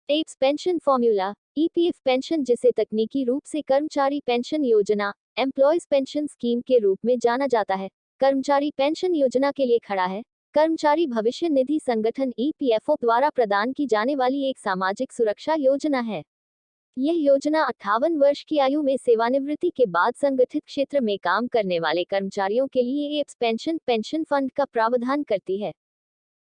Apps pension formula EPF pension, जिसे तकनीकी रूप से कर्मचारी पेंशन योजना एम्प्लॉयज पेंशन स्कीम के रूप में जाना जाता है, कर्मचारी पेंशन योजना के लिए खड़ा है। कर्मचारी भविष्य निधि संगठन ईपीएफओ द्वारा प्रदान की जाने वाली एक सामाजिक सुरक्षा योजना है। यह योजना 58 वर्ष की आयु में सेवानिवृत्ति के बाद संगठित क्षेत्र में काम करने वाले कर्मचारियों के लिए एप्स पेंशन फंड का प्रावधान करती है।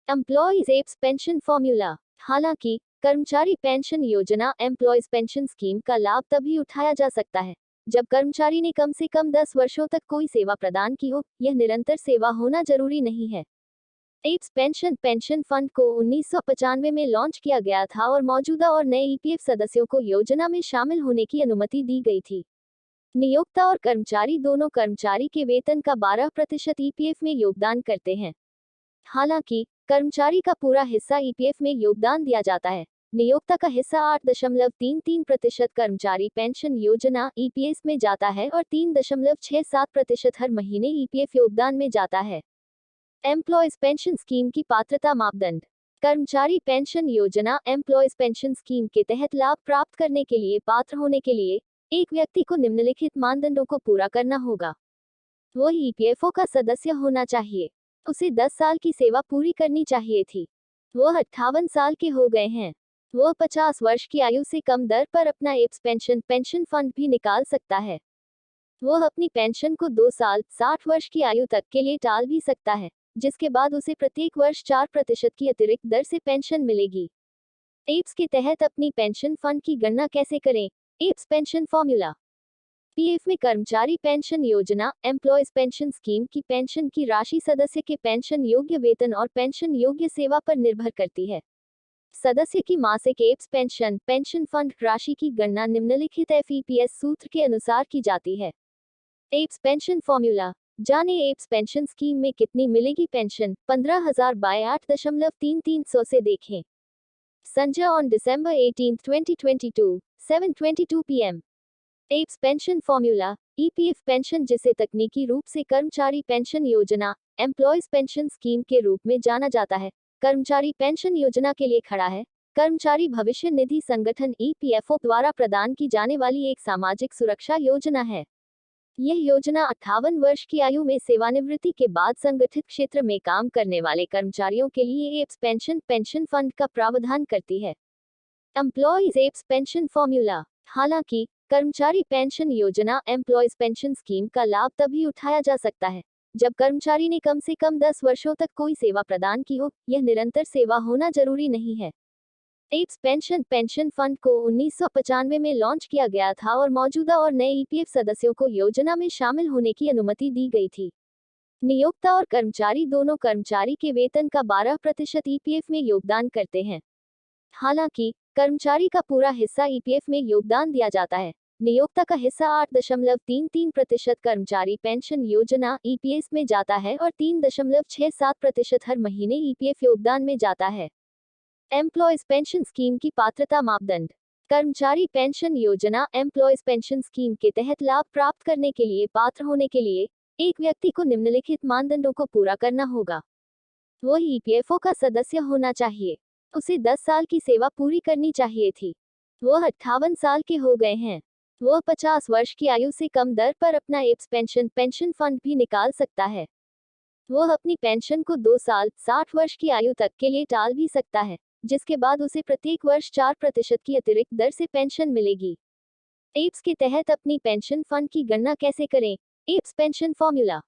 Employees apps pension formula. हालांकि कर्मचारी पेंशन योजना एम्प्लॉयज पेंशन स्कीम का लाभ तभी उठाया जा सकता है जब कर्मचारी ने कम से कम 10 वर्षों तक कोई सेवा प्रदान की हो। यह निरंतर सेवा होना जरूरी नहीं है। एप्स पेंशन फंड को 1995 में लॉन्च किया गया था और मौजूदा और नए ईपीएफ सदस्यों को योजना में शामिल होने की अनुमति दी गई थी। नियोक्ता और कर्मचारी दोनों कर्मचारी के वेतन का 12% ईपीएफ में योगदान करते हैं। हालांकि कर्मचारी का पूरा हिस्सा ईपीएफ में योगदान दिया जाता है। नियोक्ता का हिस्सा 8.33% कर्मचारी पेंशन योजना ईपीएफ में जाता है और 3.67% हर महीने ईपीएफ योगदान में जाता है। एम्प्लॉयज पेंशन स्कीम की पात्रता मापदंड। कर्मचारी पेंशन योजना एम्प्लॉयज पेंशन स्कीम के तहत लाभ प्राप्त करने के लिए पात्र होने के लिए एक व्यक्ति को निम्नलिखित मानदंडों को पूरा करना होगा। वह ईपीएफओ का सदस्य होना चाहिए। उसे 10 साल की सेवा पूरी करनी चाहिए थी। वह 58 साल के हो गए हैं। वह 50 वर्ष की आयु से कम दर पर अपना एप्स पेंशन फंड भी निकाल सकता है। वह अपनी पेंशन को 2 साल 60 वर्ष की आयु तक के लिए टाल भी सकता है, जिसके बाद उसे प्रत्येक वर्ष 4% की अतिरिक्त दर से पेंशन मिलेगी। एप्स के तहत अपनी पेंशन फंड की गणना कैसे करें? Apps pension formula. पीएफ में कर्मचारी पेंशन योजना एम्प्लॉयज पेंशन स्कीम की पेंशन की राशि सदस्य के पेंशन योग्य वेतन और पेंशन योग्य सेवा पर निर्भर करती है। सदस्य की मासिक एप्स पेंशन फंड राशि की गणना निम्नलिखित एफईपीएस सूत्र के अनुसार की जाती है। Apps pension formula. जाने एप्स पेंशन स्कीम में कितनी मिलेगी पेंशन? 15,000 बाय 8.33 से देखें। Sanjay on December 18, 2022, 7:22 PM। Apps pension formula EPF pension, जिसे तकनीकी रूप से कर्मचारी पेंशन योजना एम्प्लॉयज पेंशन स्कीम के रूप में जाना जाता है, कर्मचारी पेंशन योजना के लिए खड़ा है। कर्मचारी भविष्य निधि संगठन ईपीएफओ द्वारा प्रदान की जाने वाली एक सामाजिक सुरक्षा योजना है। यह योजना 58 वर्ष की आयु में सेवानिवृत्ति के बाद संगठित क्षेत्र में काम करने वाले कर्मचारियों के लिए एप्स पेंशन फंड का प्रावधान करती है। Employees apps pension formula. हालांकि कर्मचारी पेंशन योजना एम्प्लॉयज पेंशन स्कीम का लाभ तभी उठाया जा सकता है जब कर्मचारी ने कम से कम 10 वर्षों तक कोई सेवा प्रदान की हो। यह निरंतर सेवा होना जरूरी नहीं है। एप्स पेंशन फंड को 1995 में लॉन्च किया गया था और मौजूदा और नए ईपीएफ सदस्यों को योजना में शामिल होने की अनुमति दी गई थी। नियोक्ता और कर्मचारी दोनों कर्मचारी के वेतन का 12% ईपीएफ में योगदान करते हैं। हालांकि कर्मचारी का पूरा हिस्सा ईपीएफ में योगदान दिया जाता है। नियोक्ता का हिस्सा 8.33% कर्मचारी पेंशन योजना ईपीएफ में जाता है और 3.67% हर महीने ईपीएफ योगदान में जाता है। एम्प्लॉयज पेंशन स्कीम की पात्रता मापदंड। कर्मचारी पेंशन योजना एम्प्लॉयज पेंशन स्कीम के तहत लाभ प्राप्त करने के लिए पात्र होने के लिए एक व्यक्ति को निम्नलिखित मानदंडों को पूरा करना होगा। वह ईपीएफओ का सदस्य होना चाहिए। उसे 10 साल की सेवा पूरी करनी चाहिए थी। वह 58 साल के हो गए हैं। वह 50 वर्ष की आयु से कम दर पर अपना एप्स पेंशन फंड भी निकाल सकता है। वह अपनी पेंशन को 2 साल 60 वर्ष की आयु तक के लिए टाल भी सकता है, जिसके बाद उसे प्रत्येक वर्ष 4% की अतिरिक्त दर से पेंशन मिलेगी। एप्स के तहत अपनी पेंशन फंड की गणना कैसे करें? Apps pension formula.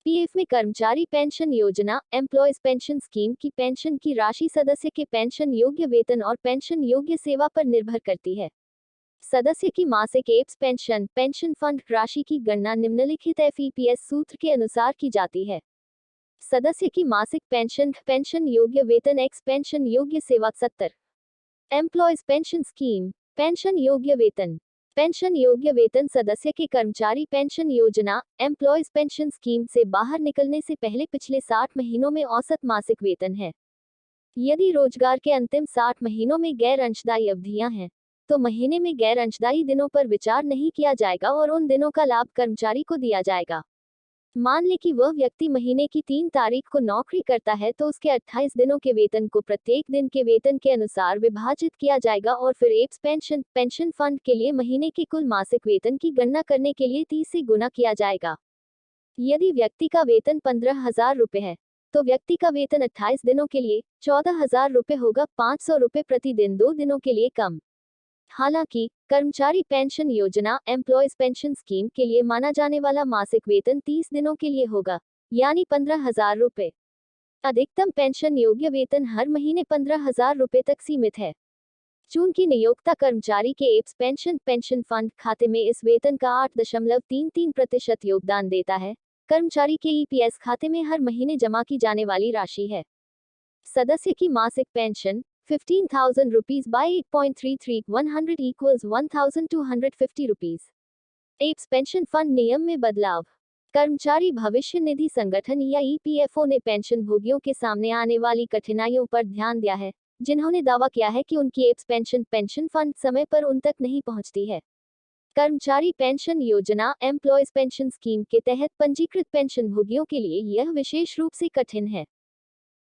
पीएफ में कर्मचारी पेंशन योजना एम्प्लॉयज पेंशन स्कीम की पेंशन की राशि सदस्य के पेंशन योग्य वेतन और पेंशन योग्य सेवा पर निर्भर करती है। सदस्य की मासिक एप्स पेंशन फंड राशि की गणना निम्नलिखित एफईपीएस सूत्र के अनुसार की जाती है। सदस्य की मासिक पेंशन योग्य वेतन एक्स पेंशन योग्य सेवा 70। एम्प्लॉयज पेंशन स्कीम पेंशन योग्य वेतन सदस्य के कर्मचारी पेंशन योजना एम्प्लॉयज पेंशन स्कीम से बाहर निकलने से पहले पिछले 60 महीनों में औसत मासिक वेतन है। यदि रोजगार के अंतिम 60 महीनों में गैर अंशदायी अवधियां हैं, तो महीने में गैर अंशदायी दिनों पर विचार नहीं किया जाएगा और उन दिनों का लाभ कर्मचारी को दिया जाएगा। मान ले कि वह व्यक्ति महीने की 3 तारीख को नौकरी करता है तो उसके 28 दिनों के वेतन को प्रत्येक दिन के वेतन के अनुसार विभाजित किया जाएगा और फिर एप्स पेंशन फंड के लिए महीने के कुल मासिक वेतन की गणना करने के लिए 30 से गुना किया जाएगा। यदि व्यक्ति का वेतन 15,000 रुपये है तो व्यक्ति का वेतन 28 दिनों के लिए 14,000 रुपये होगा, 500 रुपये प्रति दिन 2 दिनों के लिए कम। हालांकि कर्मचारी पेंशन योजना एम्प्लॉयज पेंशन स्कीम के लिए माना जाने वाला मासिक वेतन 30 दिनों के लिए होगा, यानी 15,000 रुपये। अधिकतम पेंशन योग्य वेतन हर महीने 15,000 रुपये तक सीमित है। चूंकि नियोक्ता कर्मचारी के एप्स पेंशन फंड खाते में इस वेतन का 8.33% योगदान देता है, कर्मचारी के ईपीएस खाते में हर महीने जमा की जाने वाली राशि है। सदस्य की मासिक pension 15,000 rupees by 8.33 100 equals 1,250 rupees। Apps pension fund नियम में बदलाव। कर्मचारी भविष्य निधि संगठन या ईपीएफओ ने पेंशन भोगियों के सामने आने वाली कठिनाइयों पर ध्यान दिया है, जिन्होंने दावा किया है कि उनकी एप्स पेंशन फंड समय पर उन तक नहीं पहुंचती है। कर्मचारी पेंशन योजना एम्प्लॉयज पेंशन स्कीम के तहत पंजीकृत पेंशन भोगियों के लिए यह विशेष रूप से कठिन है।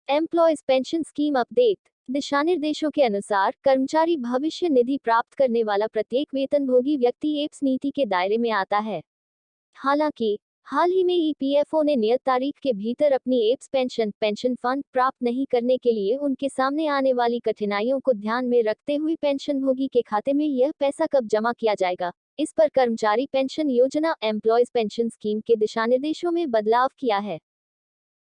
Employees pension scheme update. दिशानिर्देशों के अनुसार कर्मचारी भविष्य निधि प्राप्त करने वाला प्रत्येक वेतनभोगी व्यक्ति एप्स नीति के दायरे में आता है। हालांकि हाल ही में ईपीएफओ ने नियत तारीख के भीतर अपनी एप्स पेंशन फंड प्राप्त नहीं करने के लिए उनके सामने आने वाली कठिनाइयों को ध्यान में रखते हुए पेंशनभोगी के खाते में यह पैसा कब जमा किया जाएगा, इस पर कर्मचारी पेंशन योजना एम्प्लॉयज पेंशन स्कीम के दिशानिर्देशों में बदलाव किया है।